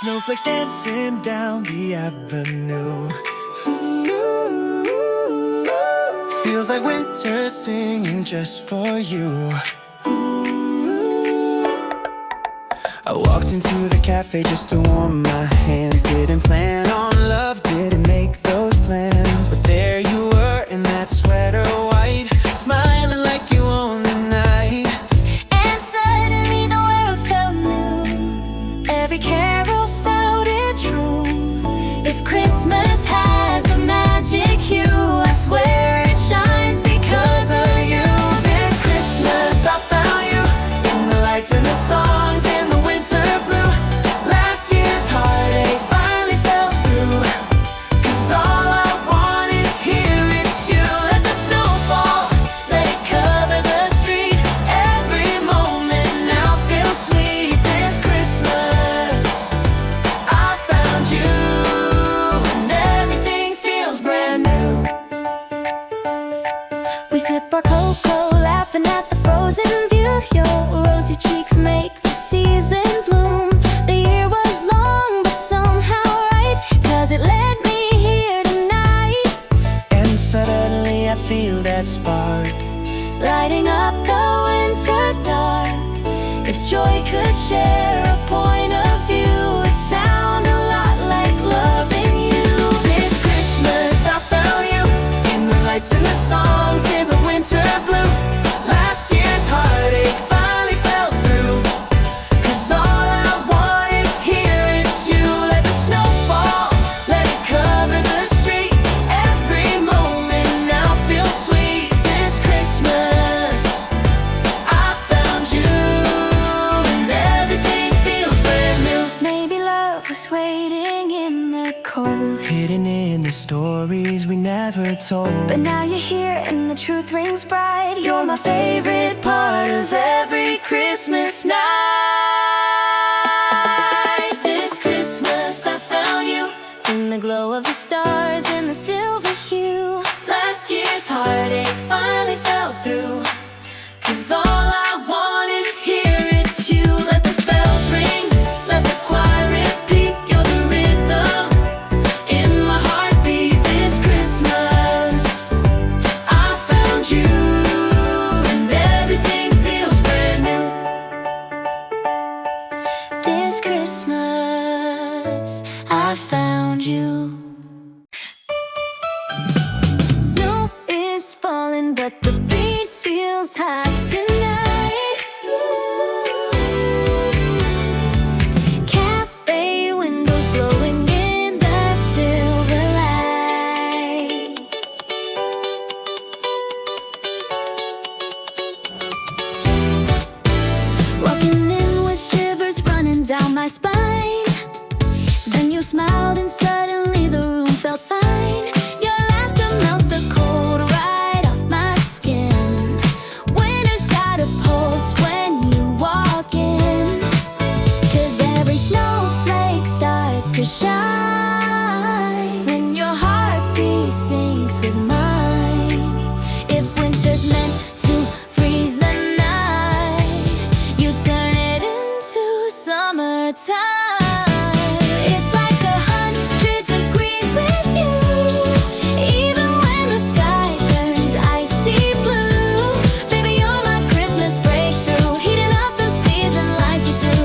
Snowflakes dancing down the avenue. Feels like winter singing just for you. I walked into the cafe just to warm my hands. Didn't plan on love, didn't make those plans. But there you were in that sweater white, smiling like you own the night. And suddenly the world felt new. Every carol sounded true. If Christmas has a magic hue, I swear it shines because of you. This Christmas I found you in the lights and the songs in the winter blue. Last year's heartache finally fell through. 'Cause all I want is here, it's you. Let the snow fall, let it cover the street. Every moment now feels sweet. This Christmas I found you. and everything feels brand new. We sip our cocoa, laughing at the frozen view. Your rosy cheeks make the season bloom. The year was long, but somehow right, 'cause it led me here tonight. And suddenly I feel that spark, Lighting up the winter dark. If joy could share a point of view, it'd sound a lot like loving you. This Christmas I found you in the lights and the songs in the winter blue. Last year's heartache finally fell through. 'Cause all I want is here, it's you. Let the snow fall, let it cover the street. Every moment now feels sweet. This Christmas I found you, and everything feels brand new. Maybe love was waiting in the cold, Hidden in the stories we never told. but now you're here and the truth rings bright. You're my favorite part of every Christmas night. This Christmas I found you in the glow of the stars and the silver hue. Last year's heartache finally fell through. 'Cause all I want is here, it's you. Let the bells ring, let the choir repeat. You're the rhythm in my heartbeat. This Christmas I found you, and everything feels brand new. This Christmas I found you. Snow is falling, but the beat feels hot tonight. Cafe windows glowing in the silver light. Walking in with shivers running down my spine. Then you smiled and suddenly the room felt fine. Your laughter melts the cold right off my skin. Winter's got a pulse when you walk in. 'Cause every snowflake starts to shine when your heartbeat syncs with mine. If winter's meant to freeze the night, you turn it into summertime. It's like 100 degrees with you, even when the sky turns icy blue. Baby, you're my Christmas breakthrough, heating up the season like you do.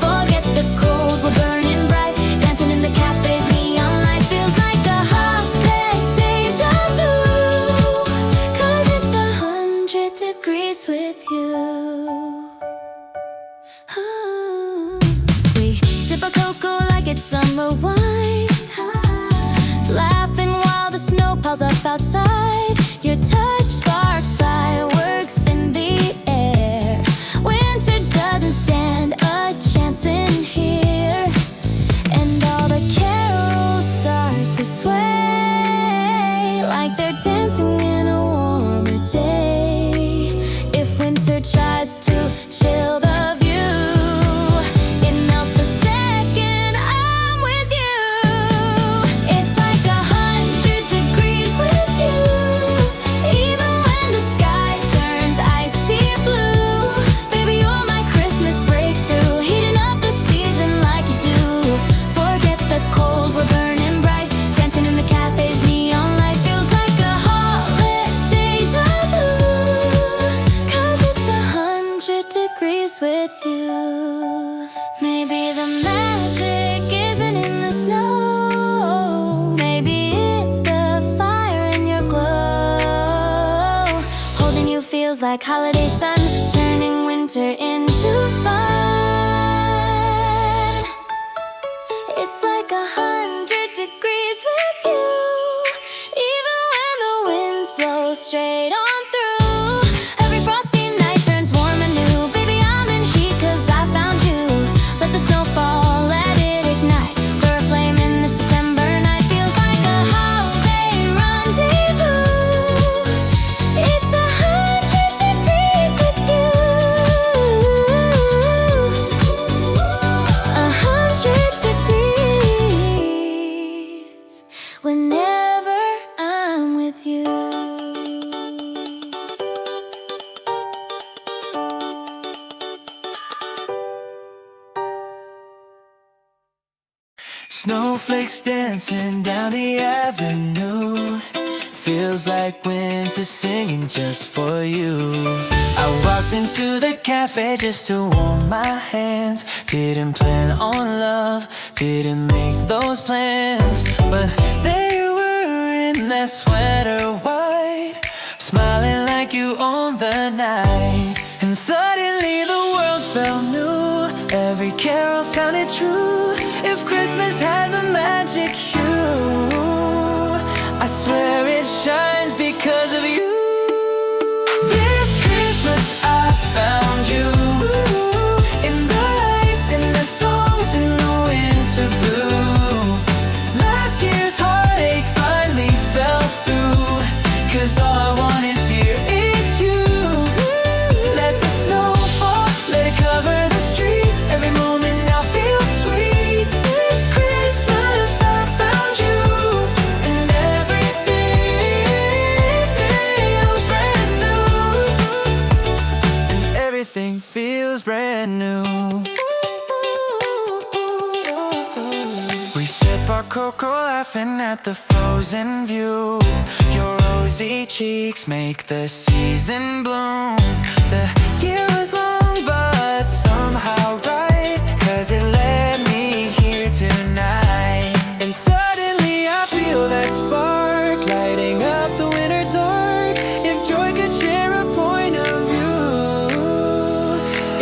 Forget the cold, we're burning bright, dancing in the cafes, neon light feels like a holiday deja vu. 'Cause it's 100 degrees with you. We sip our cocoa like it's summer wine, laughing while the snow piles up outside. Your touch sparks fireworks in the air. Winter doesn't stand a chance in here. And all the carols start to sway like they're dancing in a warmer day. If winter tries to chill the view, it melts the second I'm with you. It's like 100 degrees with you, with you. Maybe the magic isn't in the snow. Maybe it's the fire in your glow. Holding you feels like holiday sun, turning winter into fun. It's like 100 degrees with you, even when the winds blow straight on through. Every frosty night turns warm anew. Baby, I'm in heat 'cause I found you. Let the snow fall, let it ignite. We're a flame in this December night. Feels like a holiday rendezvous. It's 100 degrees with you. 100 degrees whenever I'm with you. Snowflakes dancing down the avenue. Feels like winter singing just for you. I walked into the cafe just to warm my hands. Didn't plan on love, didn't make those plans. But there you were in that sweater white, smiling like you owned the night. And suddenly the world felt new. Every carol sounded true. If Christmas has a magic hue, I swear it shines because of you. This Christmas I found you, in the lights, in the songs, in the winter blue. Last year's heartache finally fell through, 'cause all I want is here, it's you. Let the snow fall, let it cover the street. Every moment now feels sweet. This Christmas I found you, and everything feels brand new. And everything feels brand new. We sip our cocoa, laughing at the frozen view. Your rosy cheeks make the season bloom. The year was long, but somehow right, 'cause it led me here tonight. And suddenly I feel that spark lighting up the winter dark. If joy could share a point of view,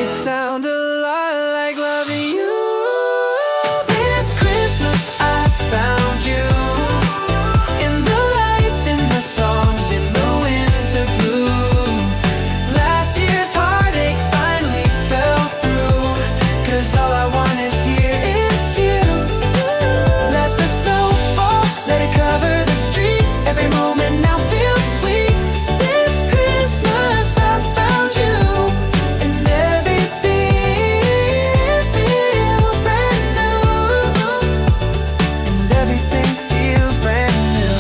it sounds a lot like loving you. This Christmas I found you, in the lights, in the songs, in the winter blue. Last year's heartache finally fell through, 'cause all I want is here, it's you. Let the snow fall, let it cover the street. Every moment now feels sweet. This Christmas I found you, and everything feels brand new. And everything feels brand new.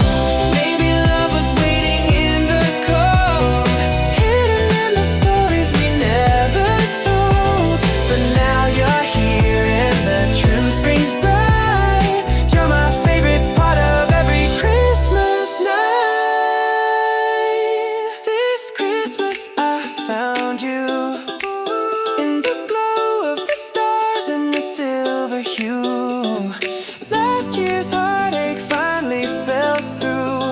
Maybe love was waiting in the cold, hidden in the stories we never told. But now you're here and the truth rings bright. You're my favorite part of every Christmas night. This Christmas I found you, in the glow of the stars and the silver hue. Last year's heartache finally fell through,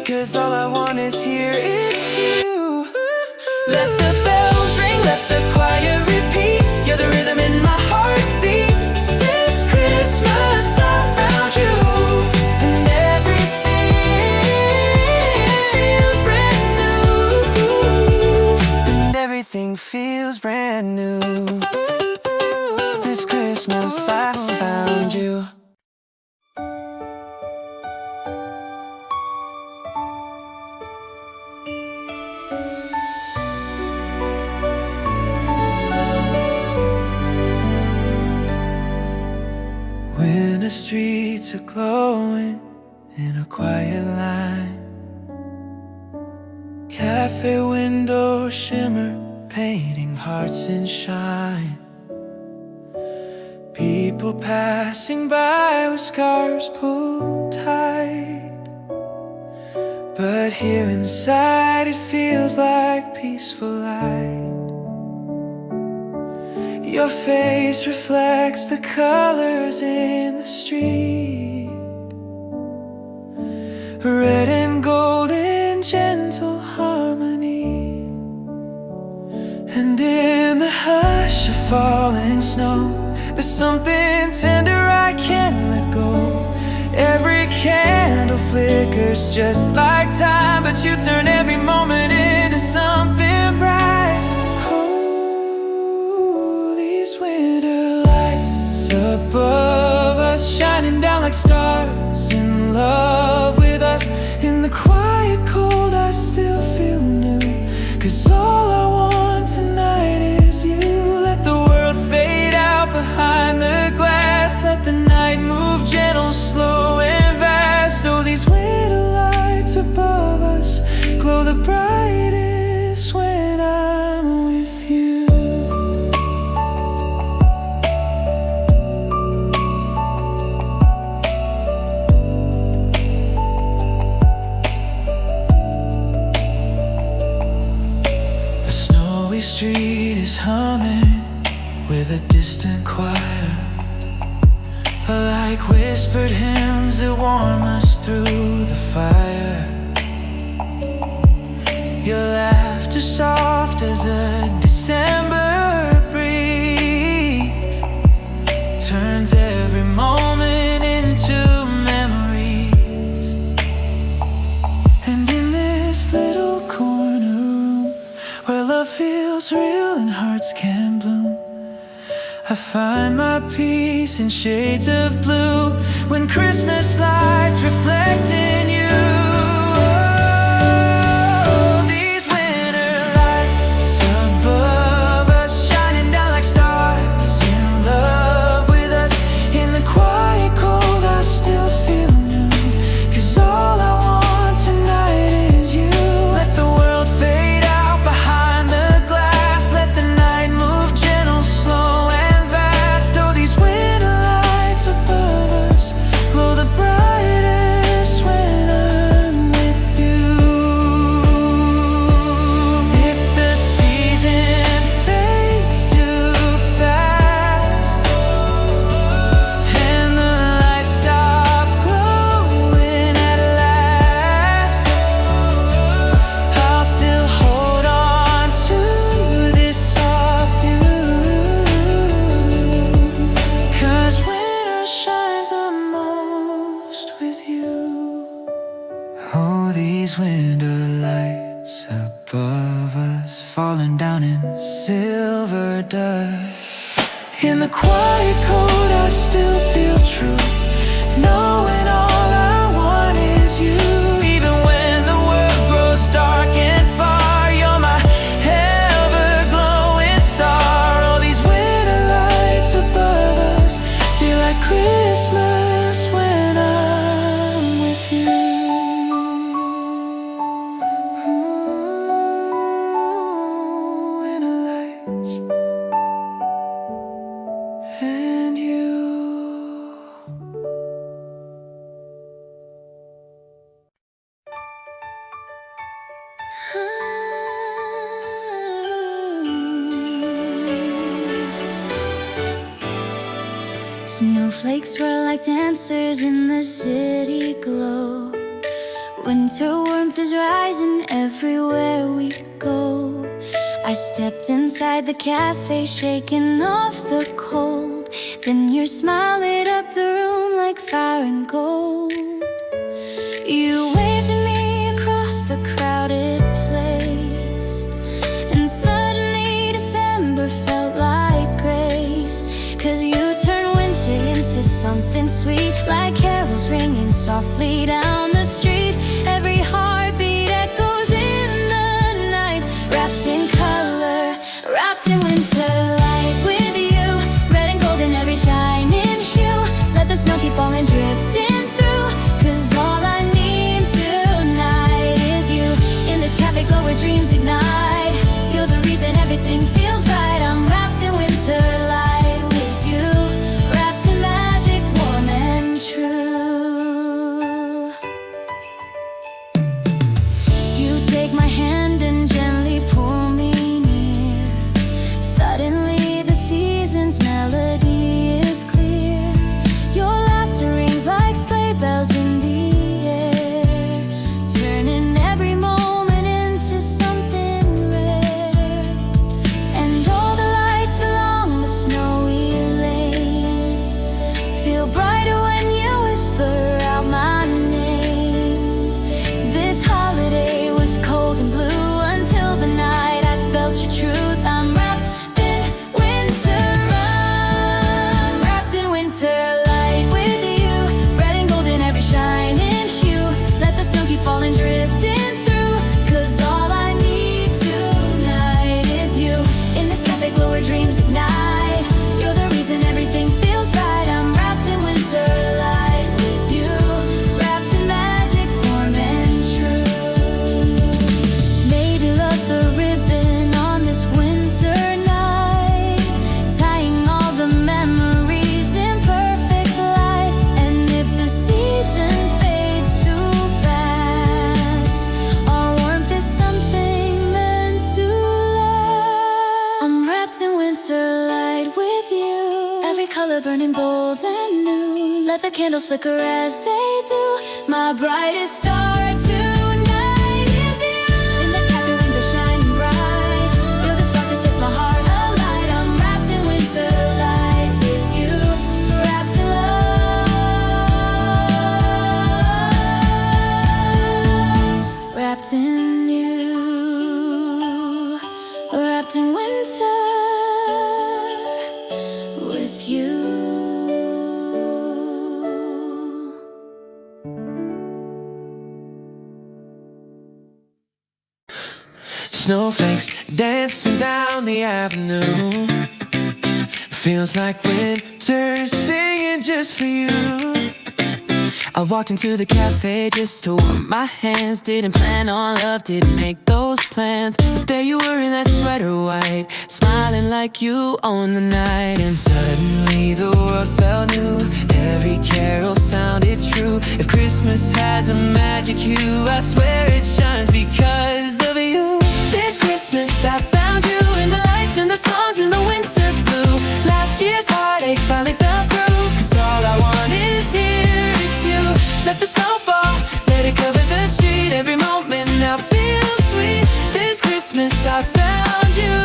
'cause all I want is here, it's you. Let the bells ring, let the choir repeat. You're the rhythm in my heartbeat. This Christmas I found you, and everything feels brand new. And everything feels brand new. This Christmas I found you. When the streets are glowing in a quiet line, cafe windows shimmer, painting hearts in shine. People passing by with scarves pulled tight, but here inside it feels like peaceful light. Your face reflects the colors in the street, red and gold in gentle harmony. And in the hush of falling snow, there's something tender I can't let go. Every candle flickers just like time, but you turn every moment into something bright. Oh, these winter lights above us, shining down like stars, in love with us. In the quiet cold I still feel new, 'cause all I want tonight is you. Let the world fade out behind the glass, let the night move gentle, slow and vast. Oh, these winter lights above us glow the brightest when I'm with you. The snowy street is humming with a distant choir, like whispered hymns that warm us through the fire. Your laughter soft as a December breeze, turns every moment into memories. And in this little corner room, where love feels real and hearts can bloom, I find my peace in shades of blue, when Christmas lights reflect in you. Oh, these winter lights above us, shining down like stars, in love with us. In the quiet cold I still feel new, 'cause all I want tonight is you. Let the world fade out behind the glass, let the night move gentle, slow and above us glow the brightest when I'm with you. If the season fades too fast and the lights stop glowing at last, I'll still hold on to this soft view, 'cause winter shines the most with you. Oh, these winter lights above us, falling down in silver dust. In the quiet cold I still feel true, knowing all I want is you. Even when the world grows dark and far, you're my ever-glowing star. All these winter lights above us feel like Christmas when I'm with you. Winter lights and you. Snowflakes were like dancers in the city glow. Winter warmth is rising everywhere we go. I stepped inside the cafe, shaking off the cold. Then your smile lit up the room like fire and gold. You waved at me across the crowded place, and suddenly December felt like grace. 'Cause you turned winter into something sweet, like carols ringing softly down the street. Every heartbeat echoes in the night, wrapped in color, wrapped in winter light. With you, red and gold in every shining hue, let the snow keep falling, drifting through. 'Cause all I need tonight is you. In this cafe glow where dreams ignite, you're the reason everything feels right. I'm wrapped in winter light with you, wrapped in magic, warm and true. You take my hand and gently pull me near. Suddenly the sea every color burning bold and new. Let the candles flicker as they do. My brightest star tonight is you. In the cabin window shining bright, you're the spark that sets my heart alight. I'm wrapped in winter light with you, wrapped in love, wrapped in you, wrapped in winter with you. Snowflakes dancing down the avenue. Feels like winter singing just for you. I walked into the cafe just to warm my hands. Didn't plan on love, didn't make those plans. But there you were in that sweater white, smiling like you own the night. And suddenly the world felt new. Every carol sounded true. If Christmas has a magic hue, I swear it shines because of you. This Christmas I found you in the lights and the songs in the winter blue. Last year's heartache finally fell through. Cause all I want is here, it's you. Let the snow fall, let it cover the street. Every moment now feels sweet. This Christmas I found you,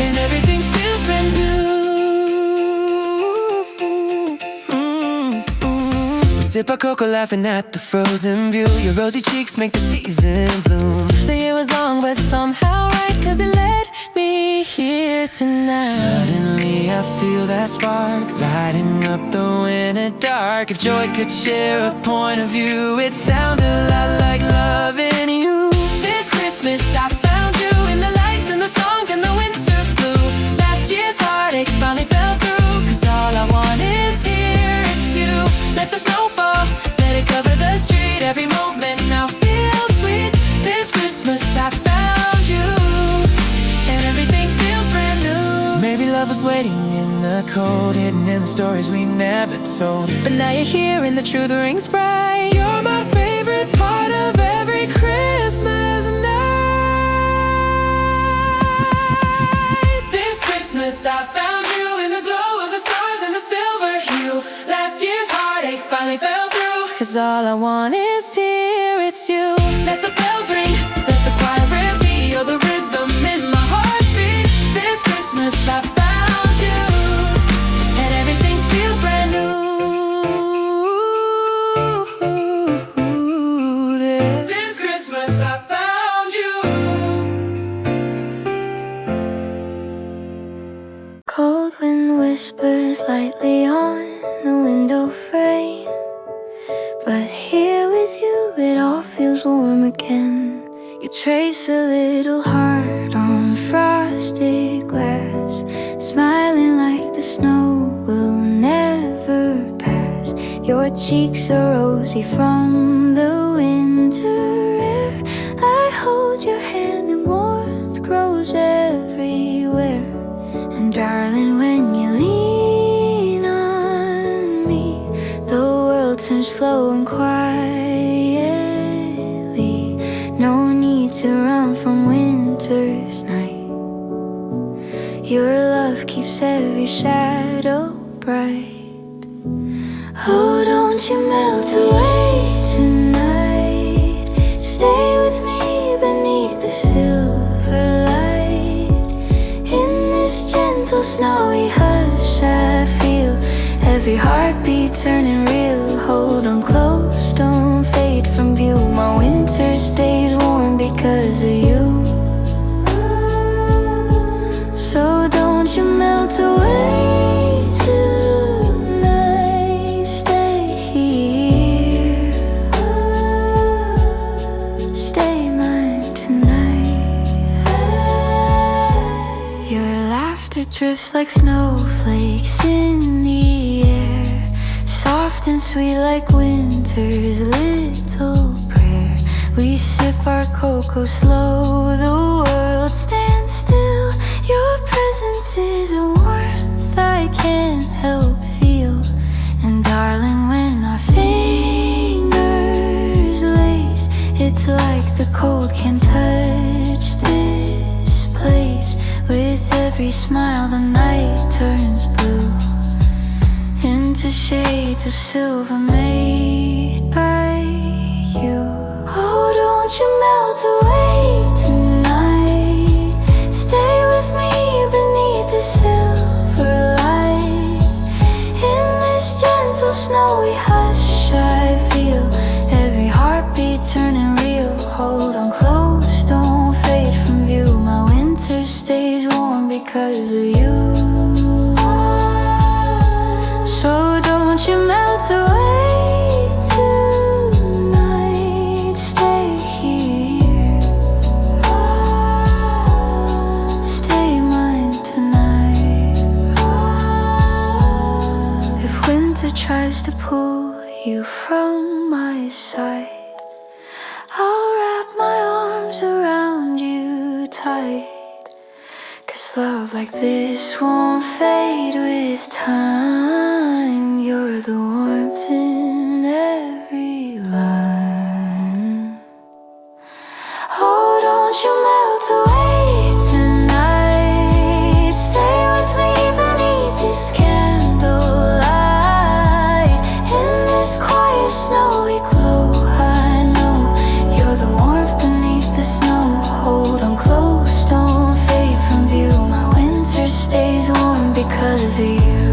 and everything feels brand new. We sip our cocoa laughing at the frozen view. Your rosy cheeks make the season bloom. The year was long but somehow right, cause it led me here tonight. Suddenly I feel that spark lighting up the winter dark. If joy could share a point of view, it sounds a lot like loving you. This Christmas I found you in the lights and the songs and the winter blue. Last year's heartache finally fell through. Cause all I want is here, it's you. Let the snow fall, let it cover the street. Every moment now feels sweet. This Christmas I found you, and everything feels brand new. Maybe love was waiting in the cold, hidden in the stories we never told. But now you're here and the truth rings bright. You're my favorite part of every Christmas night. This Christmas I found you in the glow of the stars and the silver hue. Last year's heartache finally fell through. Cause all I want is here, it's you. Let the bells ring, let the choir repeat. You're the rhythm in my heartbeat. This Christmas I found you, and everything feels brand new. This Christmas I found you. Cold wind whispers lightly on the window frame. But here with you, it all feels warm again. You trace a little heart on frosted glass, smiling like the snow will never pass. Your cheeks are rosy from the winter air. I hold your hand and warmth grows everywhere. And darling, when you lean on me, the world turns slow and quietly. No need to run from winter's night. Your love keeps every shadow bright. Oh, don't you melt away tonight. Stay with me beneath the silver light. In this gentle snowy hush I feel every heartbeat turning real. Hold on close, don't fade from view. My winter stays warm because of you. So don't you melt away tonight. Stay here, stay mine tonight. Your laughter drifts like snowflakes in the air, soft and sweet like winter's little prayer. We sip our cocoa slow, the world stands still. Your presence is a warmth I can't help feel. And darling, when our fingers lace, it's like the cold can touch this place. With every smile the night turns blue. the shades of silver made by you. Oh, don't you melt away tonight. Stay with me beneath the silver light. In this gentle snowy hush, I feel every heartbeat turning real. Hold on close, don't fade from view. My winter stays warm because of you. So don't you melt away tonight. Stay here. Stay mine tonight. If winter tries to pull you from my side, I'll wrap my arms around you tight. 'Cause love like this won't fade with time. You're the warmth in every line. Oh, don't you melt away tonight. Stay with me beneath this candlelight. In this quiet snowy glow, I know you're the warmth beneath the snow. Hold on close, don't fade from view. My winter stays warm because of you.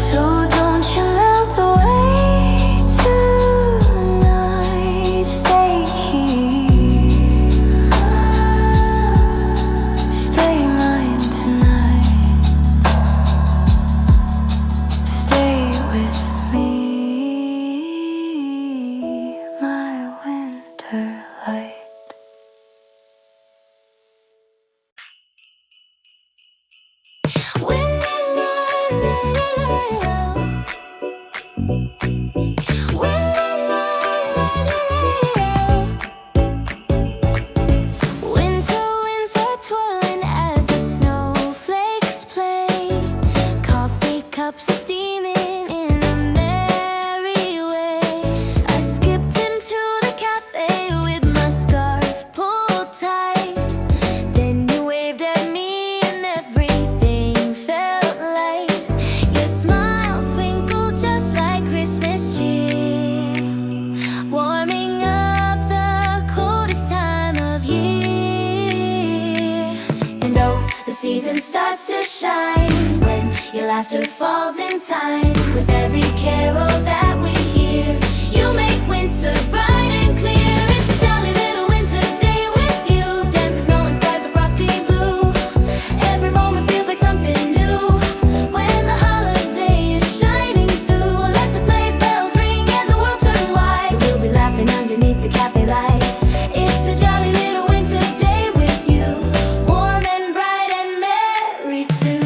So don't you melt away tonight. Stay here. Stay mine tonight. Stay with me, my winter light. Winter winds are twirling as the snowflakes play. Coffee cups are steaming in a merry way. I skipped into the cafe with my scarf pulled tight. Then you waved at me and everything felt light. Your smile twinkled just like Christmas cheer, warming up the coldest time of year. And oh, the season starts to shine when your laughter falls in time with every carol that we hear. You make winter bright and clear. It's a jolly little winter day with you. Dancing snow and skies are frosty blue. Every moment feels like something new when the holiday is shining through. Let the sleigh bells ring and the world turn white. We'll be laughing underneath the cafe light. It's a jolly little winter day with you, warm and bright and merry too.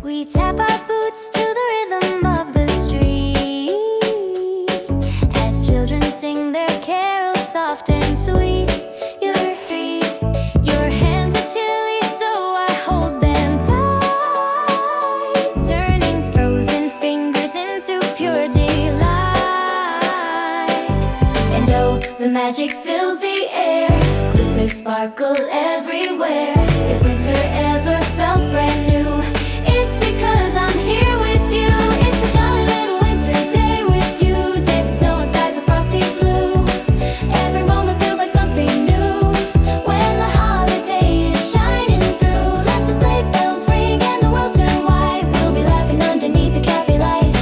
We tap our boots to the rhythm of the street as children sing their carols soft and sweet. You're free. Your hands are chilly, so I hold them tight, turning frozen fingers into pure delight. And oh, the magic fills the air. Glitter sparkle everywhere. If winter ever felt brand new, it's because I'm here with you. It's a jolly little winter day with you. Dancing snow and skies are frosty blue. Every moment feels like something new when the holiday is shining through. Let the sleigh bells ring and the world turn white. We'll be laughing underneath the cafe light.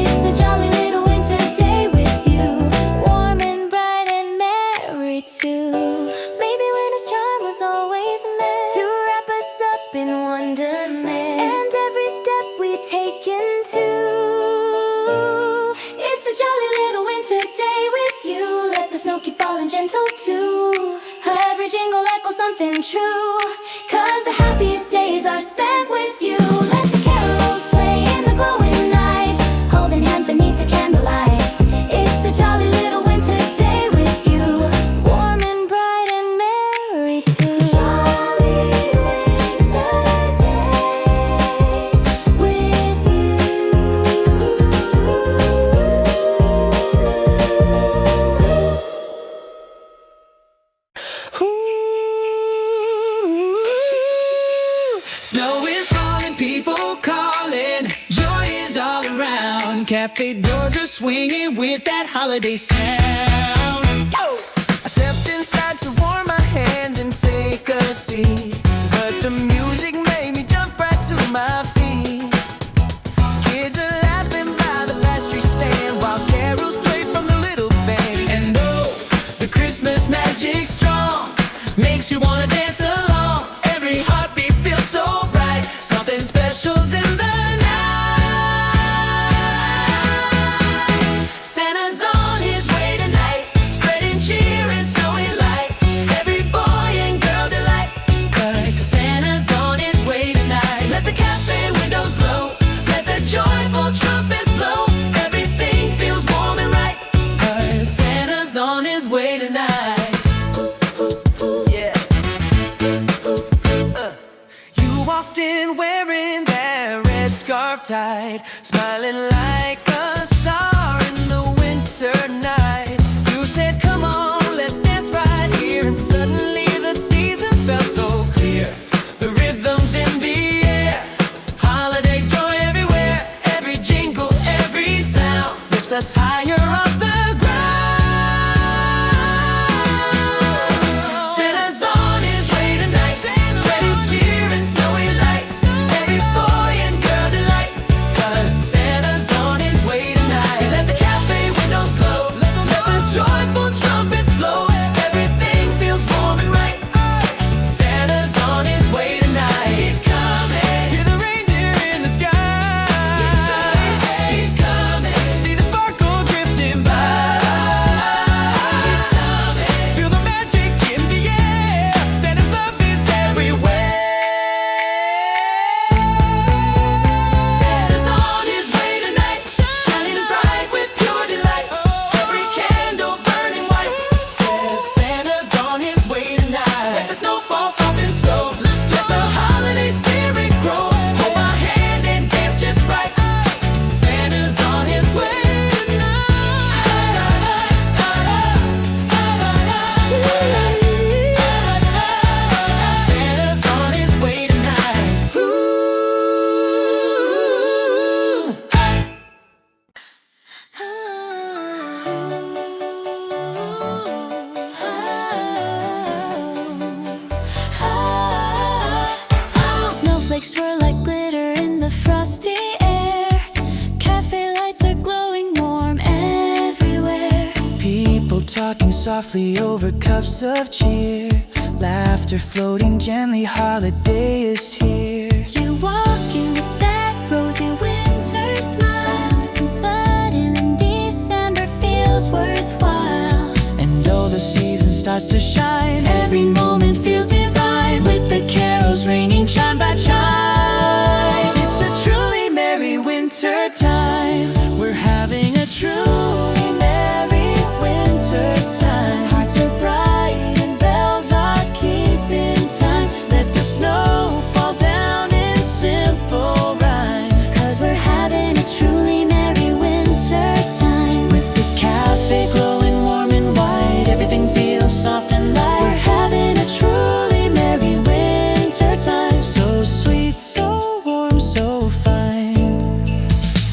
It's a jolly little winter day with you, warm and bright and merry too. Maybe winter's charm was always meant to wrap us up in wonderment, and every step we take into. It's a jolly little winter day with you. Let the snow keep falling gentle too. Every jingle echoes something true, 'cause the happiest days are spent with you. Let the carols play in the glowing night, holding hands beneath the candlelight. It's a jolly little winter day with you, warm and bright and merry too. Jolly winter day with you. Snow is falling. cafe doors are swinging with that holiday sound. I stepped inside to warm my hands and take a seat, but the music made me jump right to my feet. Kids are laughing by the pastry stand while carols play from the little band. And oh, the Christmas magic's strong, makes you wanna dance along. Every heartbeat feels so bright, something special's in the tied, smiling like a star in the winter night. You said, come on, let's dance right here. And suddenly the season felt so clear. The rhythm's in the air, holiday joy everywhere. Every jingle, every sound lifts us higher off the ground. Santa's on his way tonight, spreading cheer and snowy lights. Every boy and girl delight, 'cause Santa's on his way tonight. Let the cafe windows glow, let the joyful trumpets blow. Everything feels warm and right. Santa's on his way tonight. He's coming. Hear the reindeer in the sky. He's coming. See the sparkle drifting by. He's coming. Feel the magic in the air. Santa's love is everywhere. Santa's on his way tonight, shining bright with pure delight. Every candle burning white says Santa's on his way tonight. Let the snow fall soft and slow, let the holiday spirit grow. Hold my hand and dance just right. Santa's on his way tonight. Santa's on his way tonight. Ooh. Snowflakes swirl like glitter in the frosty air. Cafe lights are glowing warm everywhere. People talking softly over cups of cheer. Laughter floating gently, holiday is here. You walk in with that rosy winter smile, and suddenly December feels worthwhile. And though the season starts to shine, every moment feels divine, with the carols ringing chime by chime. It's a truly merry winter time. We're having a truly merry winter time. Hearts are bright and bells are keeping time. Let the snow fall down in simple rhyme. 'Cause we're having a truly merry winter time. With the cafe glowing warm and white, everything feels soft and light. We're having a truly merry winter time. So sweet, so warm, so fine.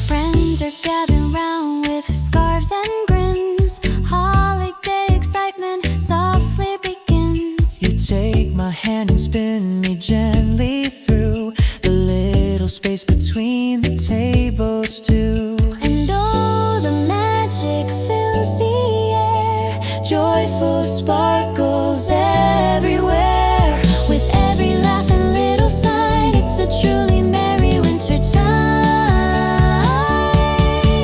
Friends are gathering round with scarves and grins. Holiday excitement softly begins. You take my hand and spin me gently through the little space between the tables too. And oh, the magic fills the air. Joyful sparkles everywhere. With every laugh and little sign, it's a truly merry winter time.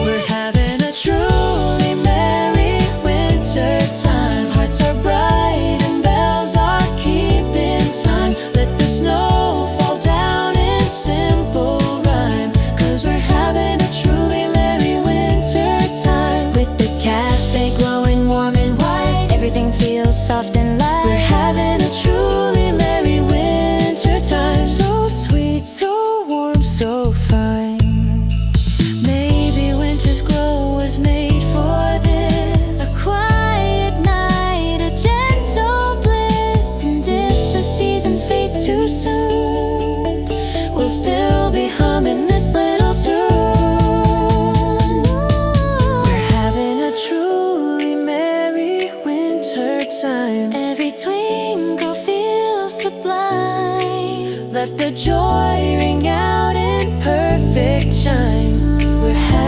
We're having a truly merry winter time. Hearts are bright and bells are keeping time. Let the snow fall down in simple rhyme. 'Cause we're having a truly merry winter time. With the cafe glowing warm and white, everything feels soft and light. We're having a truly merry winter time. So sweet, so warm, so fine. Maybe winter's glow was made for this. A quiet night, a gentle bliss. And if the season fades too soon, we'll still be humming this little tune. Let the joy ring out in perfect chime. We're having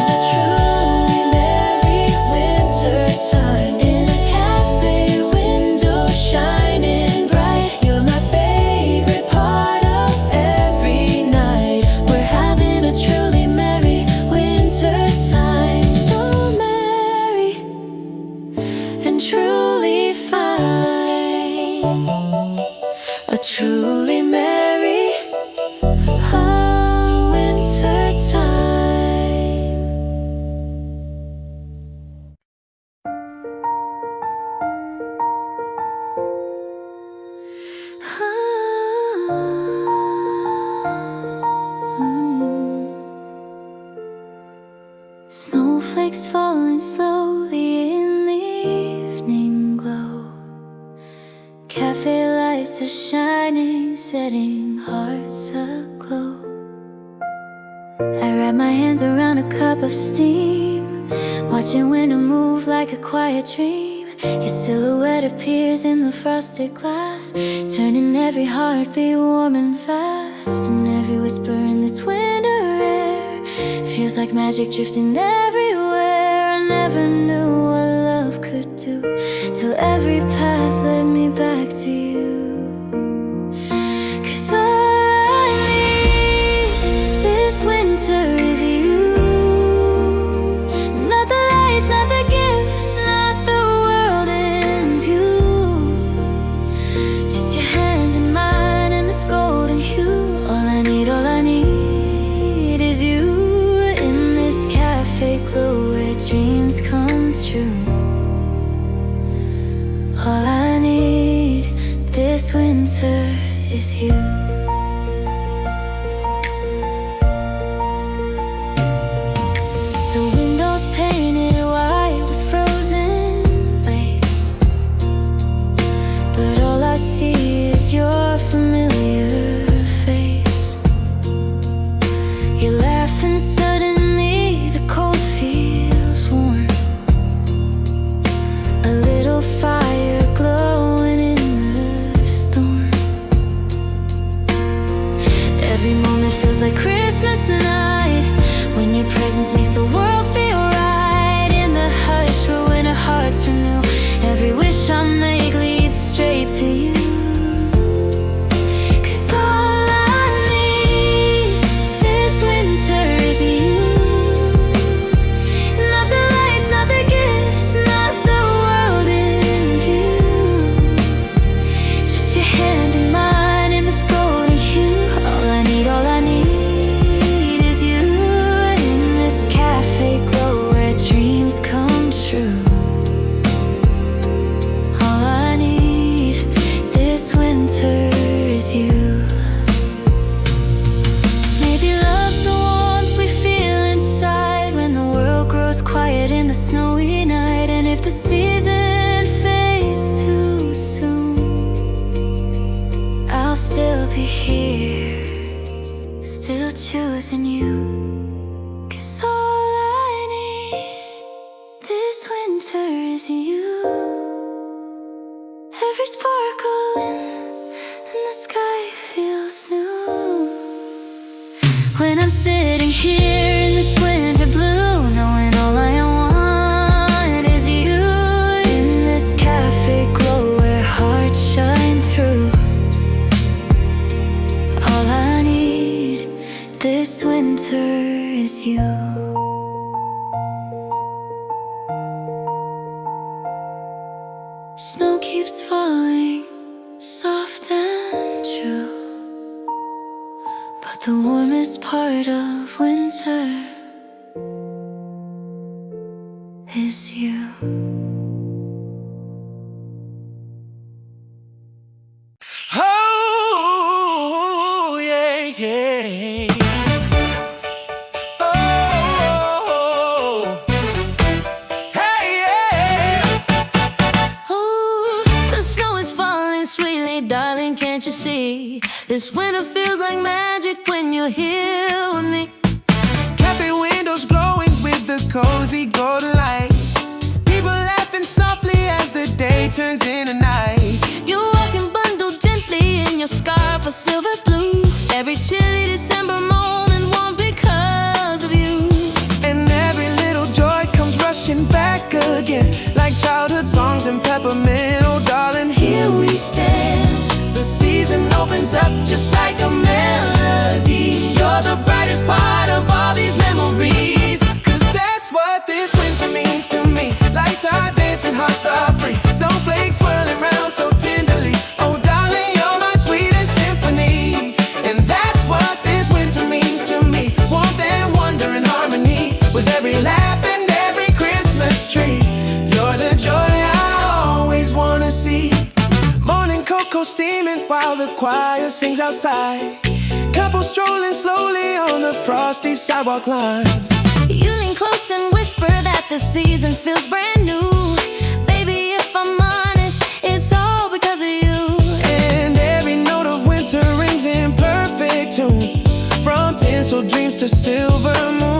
a truly merry winter time. In a cafe window shining bright. You're my favorite part of every night. We're having a truly merry winter time. So merry and truly fine. A truly merry winter time. Snowflakes falling slowly in the evening glow. Cafe lights are shining, setting hearts aglow. I wrap my hands around a cup of steam, watching winter move like a quiet dream. Your silhouette appears in the frosted glass, turning every heartbeat warm and fast. And every whisper in this winter air feels like magic drifting everywhere. I never knew what love could do, till every path led me back to you. 'Cause all I need this winter is you. Not the lights, not the gifts, not the world in view. Just your hand in mine and this golden hue. All I need is you. In this cafe glow where dreams come true. All I need this winter is you. The windows painted white with frozen lace, but all I see is your familiar face. You laugh and suddenly the cold feels warm. A little fire glowing in the storm. Every moment feels like Christmas night, when your presence makes the world feel right. In the hush where winter hearts renew, every wish I make leads straight to you. 'Cause all I need this winter is you. Not the lights, not the gifts, not the world in view. Just your hand in mine in this golden hue. All I need is you. In this cafe glow where dreams come true. All I need this winter is you. Maybe love's the warmth we feel inside when the world grows quiet in the snowy night. And if the season fades too soon, I'll still be here, still choosing you. 'Cause all I need this winter is you. Every sparkle in the sky feels new. When I'm sitting here in this winter blue, knowing all I want is you. In this cafe glow where hearts shine through. All I need this winter is you. Snow keeps falling, soft and true, but the warmest part of winter is you. Oh, yeah, yeah. Oh, hey, yeah. Oh, the snow is falling sweetly, darling, can't you see? This winter feels like magic when you're here with me. Cafe windows glowing with the cozy golden light. People laughing softly as the day turns into night. You walk a silver blue. Every chilly December moment warms because of you. And every little joy comes rushing back again, like childhood songs and peppermint. Oh darling, here we stand. The season opens up just like a melody. You're the brightest part of all these memories. Cause that's what this winter means to me. Lights are dancing, hearts are free. Snowflakes swirling round so tenderly. Oh darling, you're my sweetest symphony. And that's what this winter means to me. Warmth and wonder and harmony, with every laugh and every Christmas tree. You're the joy I always wanna see. Morning cocoa steaming while the choir sings outside. Couples strolling slowly on the frosty sidewalk lines. You lean close and whisper that the season feels brand new. Baby, if I'm honest, it's all because of you. And every note of winter rings in perfect tune, from tinsel dreams to silver moons.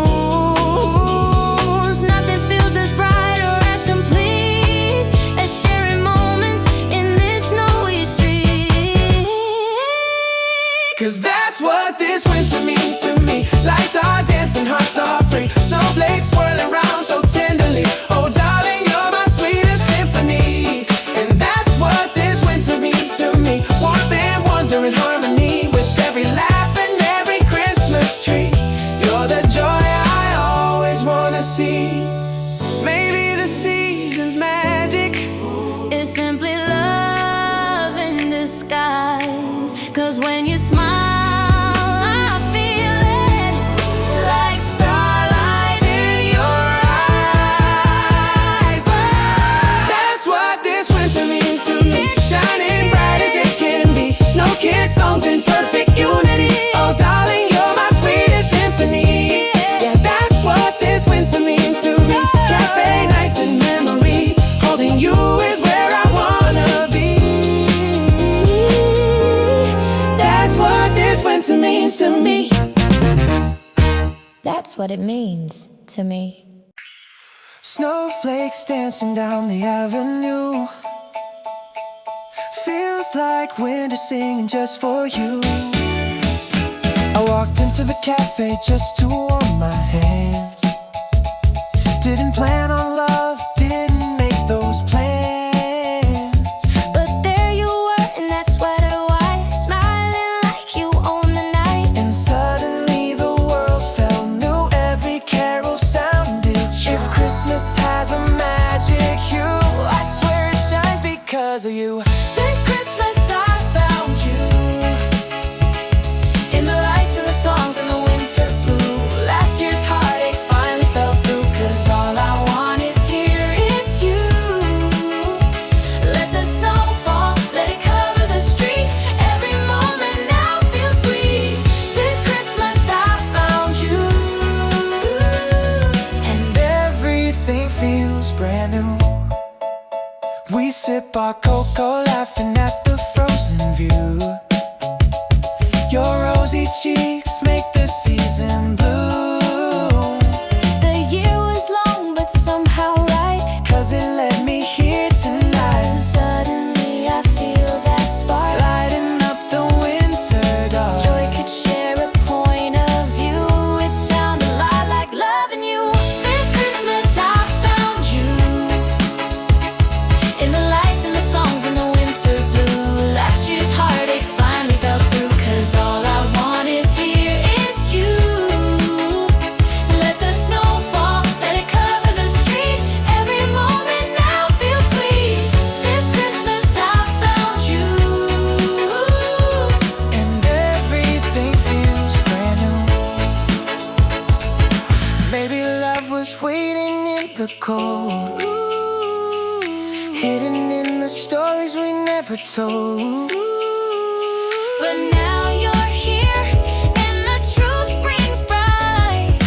Nothing feels as bright or as complete as sharing moments in this snowy street. Cause that's what this winter means to me. Lights are dancing, hearts are free. Snowflakes swirling round so tenderly. Oh darling, you're my sweetest symphony. And that's what this winter means to me. Warmth and wonder and harmony, with every laugh and every Christmas tree. You're the joy I always wanna see. Maybe the season's magic It's simply love in disguise. Cause when you smile, I feel it like starlight in your eyes. That's what this winter means to me. Shining bright as it can be. Snow-kissed songs in perfect unity. Oh darling, you're my sweetest symphony. Yeah, that's what this winter means to me. Cafe nights and memories. Holding you is where I wanna be. That's what this winter means to me. That's what it means to me. Snowflakes dancing down the avenue. Feels like winter singing just for you. I walked into the cafe just to warm my hands. Didn't plan on love, didn't make those plans. But there you were in that sweater white, smiling like you own the night. And suddenly the world felt new. Every carol sounded true. If Christmas has a magic hue, I swear it shines because of you. This Christmas I found you in the lights and the songs and the winter blue. Last year's heartache finally fell through. Cause all I want is here, it's you. Let the snow fall, let it cover the street. Every moment now feels sweet. This Christmas I found you. And everything feels brand new. We sip our cocoa, laughing at the frozen view. Your rosy cheeks make the season bloom. The year was long but somehow right. Cause it led me here tonight. Suddenly I feel that spark. Lighting up the winter dark. Joy could share a point of view. It sounded a lot like loving you. This Christmas I found you in the lights and the songs and the winter blue. Last year's heartache finally fell through. Cause all I want is here, it's you. Let the snow fall, let it cover the street. Every moment now feels sweet. This Christmas I found you. And everything feels brand new. Maybe love was waiting in the cold, hidden in the stories we never told. But now you're here, and the truth rings bright.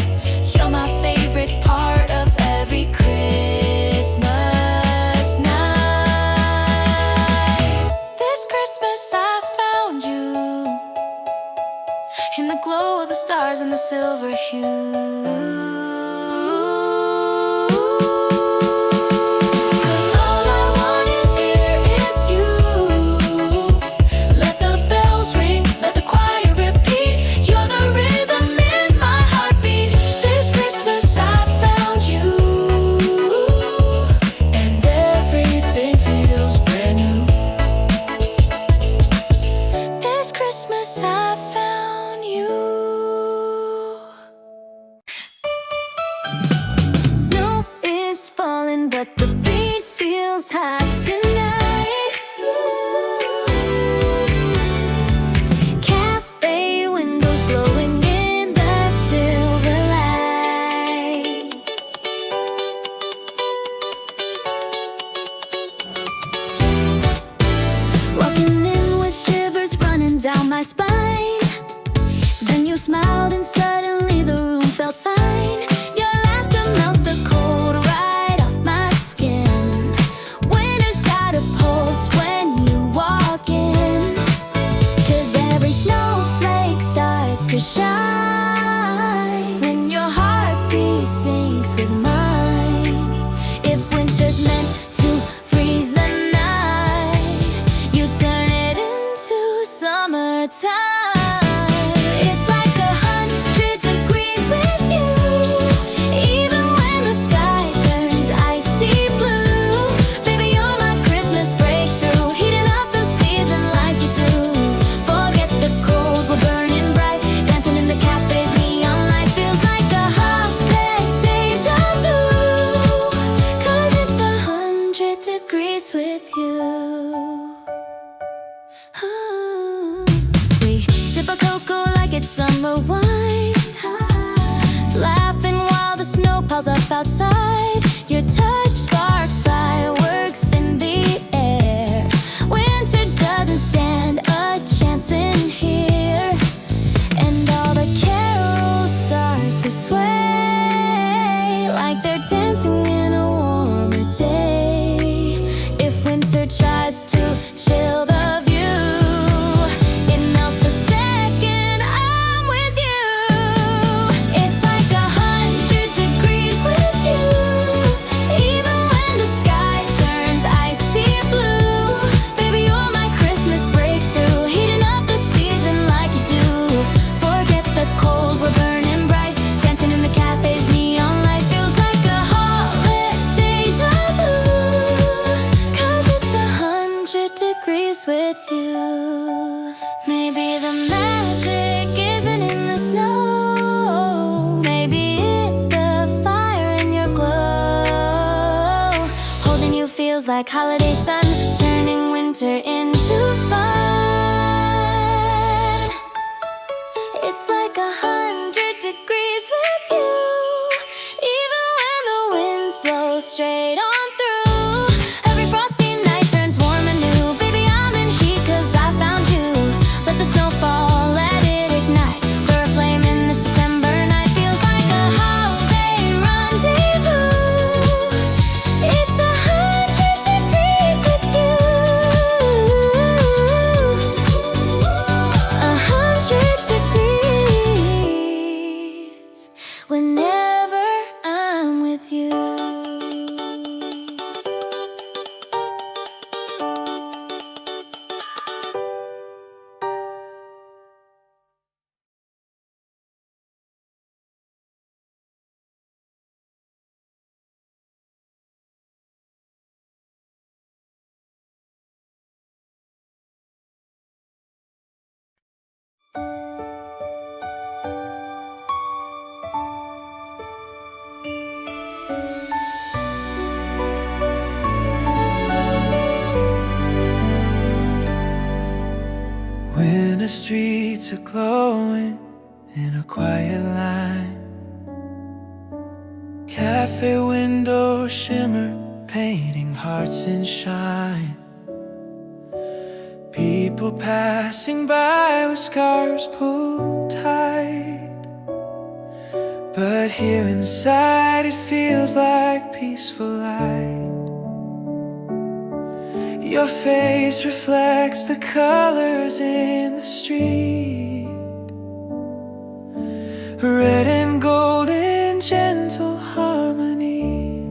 You're my favorite part of every Christmas night. This Christmas I found you in the glow of the stars and the silver hue. more time. It's like 100 degrees with you, even when the sky turns icy blue. Baby, you're my Christmas breakthrough, heating up the season like you do. Forget the cold, we're burning bright, dancing in the cafes, neon light feels like a holiday deja vu. 'Cause it's 100 degrees with you. We sip a cocoa like it's summer wine, laughing while the snow piles up outside. Your touch sparks fireworks in the air. Winter doesn't stand a chance in here, and all the carols start to sway like they're dancing in a warmer day. If winter tries to chill the view, it melts the second I'm with you. It's like 100 degrees with you, even when the sky turns icy blue. Baby, you're my Christmas breakthrough, heating up the season like you do. Forget the cold, we're burning bright, dancing in the cafes, neon light feels like a holiday deja vu. 'Cause it's 100 degrees with you. Maybe the magic isn't in the snow, maybe it's the fire in your glow. Holding you feels like holiday sun, turning winter into fun. It's like 100 degrees with you, even when the winds blow straight on through. Every frosty night turns warm and new. Baby, I'm in heat 'cause I found you. Let the snow fall, let it ignite. We're a flame in this December night. Feels like a holiday rendezvous. It's 100 degrees with you. 100 degrees whenever I'm with you. When the streets are glowing in a quiet line, cafe windows shimmer, painting hearts in shine. People passing by with scarves pulled tight, but here inside it feels like peaceful light. Your face reflects the colors in the street, red and gold in gentle harmony.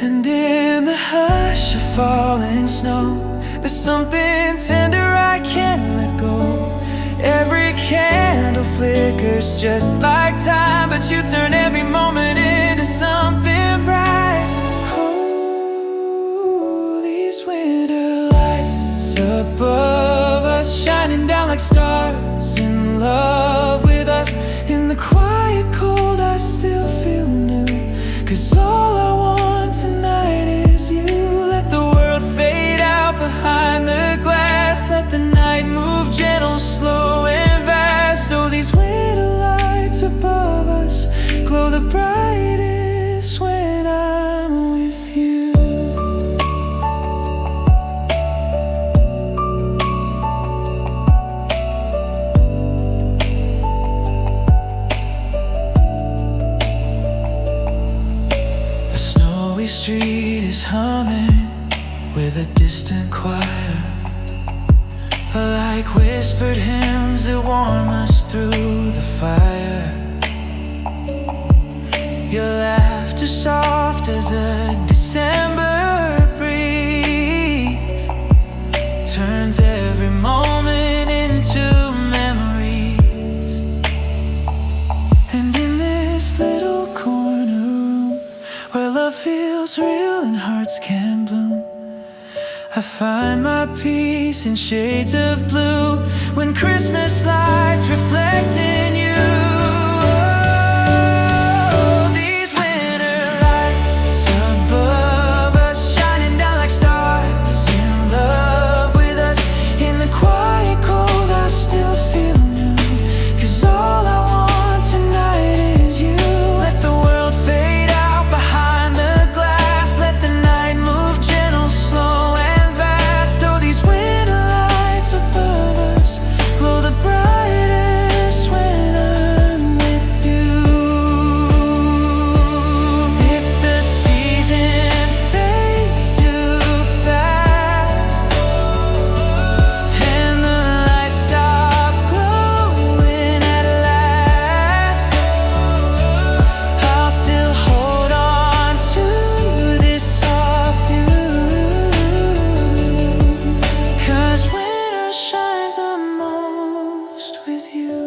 And in the hush of falling snow, there's something tender I can't let go. Every candle flickers just like time, but you turn every moment into something bright. Oh, these winter lights above us, shining down like stars, in love with us. In the quiet cold I still feel new, 'cause all I want tonight is you. Let the world fade out behind the glass, let the night move gentle, slow and fast. Oh, these winter lights above us glow the brightest when I'm with you. The snowy street is humming with a distant choir, like whispered hymns that warm us through the fire. Your laughter soft as a December breeze turns every moment into memories. And in this little corner room where love feels real and hearts can bloom, I find my peace in shades of blue when Christmas lights reflect in you. Oh, these winter lights above us, shining down like stars, in love with us. In the quiet cold I still feel new, 'cause all I want tonight is you. Let the world fade out behind the glass, let the night move gentle, slow and fast. Oh, these winter lights above us glow the brightest when I'm with you. If the season fades too fast and the lights stop glowing at last, I'll still hold on to this soft view, 'cause winter shines the most with you.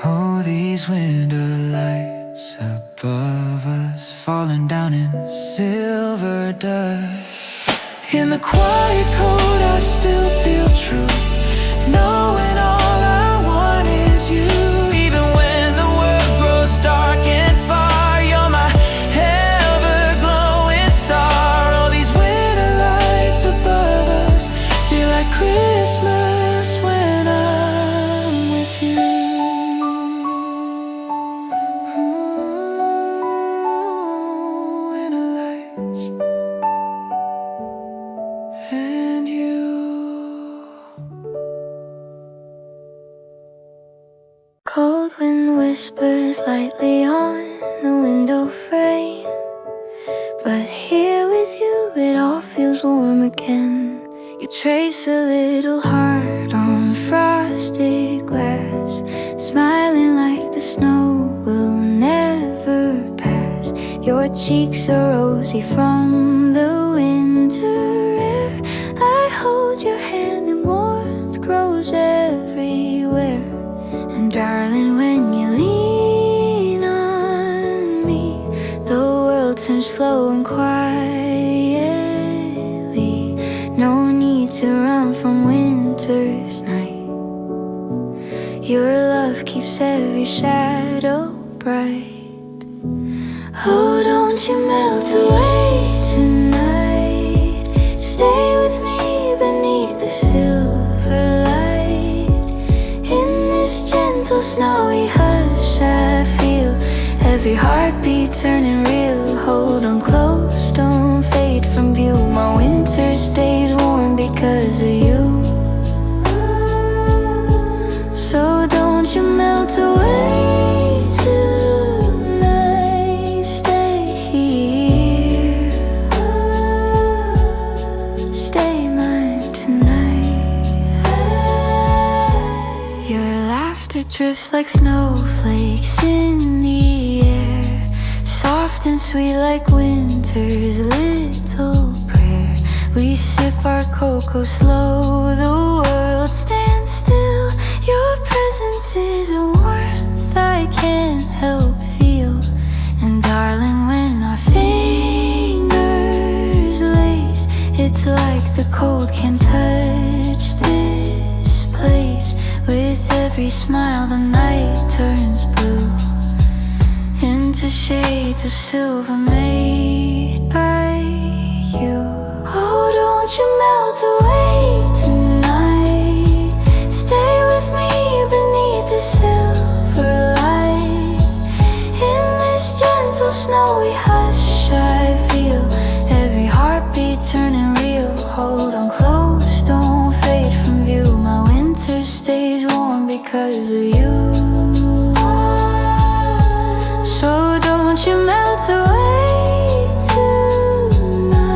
Oh, these winter lights above us, falling down in silver dust. In the quiet cold I still feel true, knowing all I want is you. Even when the world grows dark and far, you're my ever-glowing star. Oh, these winter lights above us feel like Christmas when I'm with you. Winter lights and you. Cold wind whispers lightly on the window frame, but here with you it all feels warm again. You trace a little heart on frosted glass, smiling like the snow will never pass. Your cheeks are rosy from the winter air. I hold your hand and warmth grows everywhere. And darling, when you lean on me, the world turns slow and quietly. No need to run from winter's night. Your love keeps every shadow bright. Oh, don't you melt away tonight. Stay with me beneath the silver light. In this gentle snowy hush I feel every heartbeat turning real. Hold on close, don't fade from view. My winter stays warm because of you. So don't you melt away tonight. Stay here. Stay mine tonight. Your laughter drifts like snowflakes in the air, soft and sweet like winter's little prayer. We sip our cocoa slow, the world stands still. Your presence is a warmth I can't help feel. And darling, when our fingers lace, it's like the cold can touch this place. With every smile the night turns blue into shades of silver made by you. Oh, don't you melt away tonight. Stay with me beneath the silver light. In this gentle snowy hush I feel every heartbeat turning real. Hold on close, don't fade from view. My winter stays warm because of you. So don't you melt away tonight.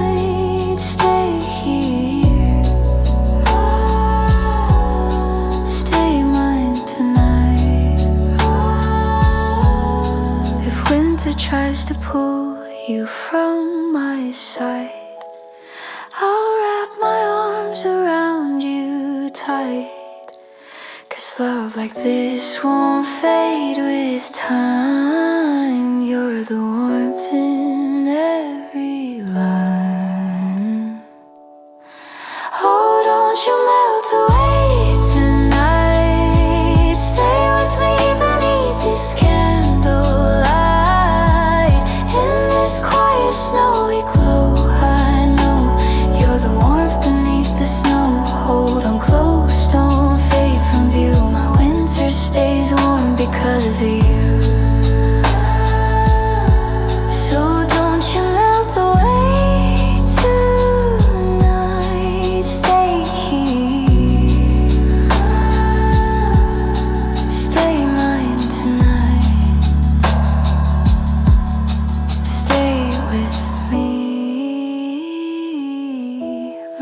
Stay here. Stay mine tonight. If winter tries to pull you from my side, I'll wrap my arms around tight. 'Cause love like this won't fade with time. You're the warmth in every line. Oh, don't you melt away tonight. Stay with me beneath this candlelight. In this quiet snowy glow, I know you're the warmth beneath the snow. Hold on close, don't fade from view. My winter stays warm because of you. So don't you melt away tonight. Stay here. Stay mine tonight. Stay with me,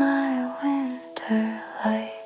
my winter light.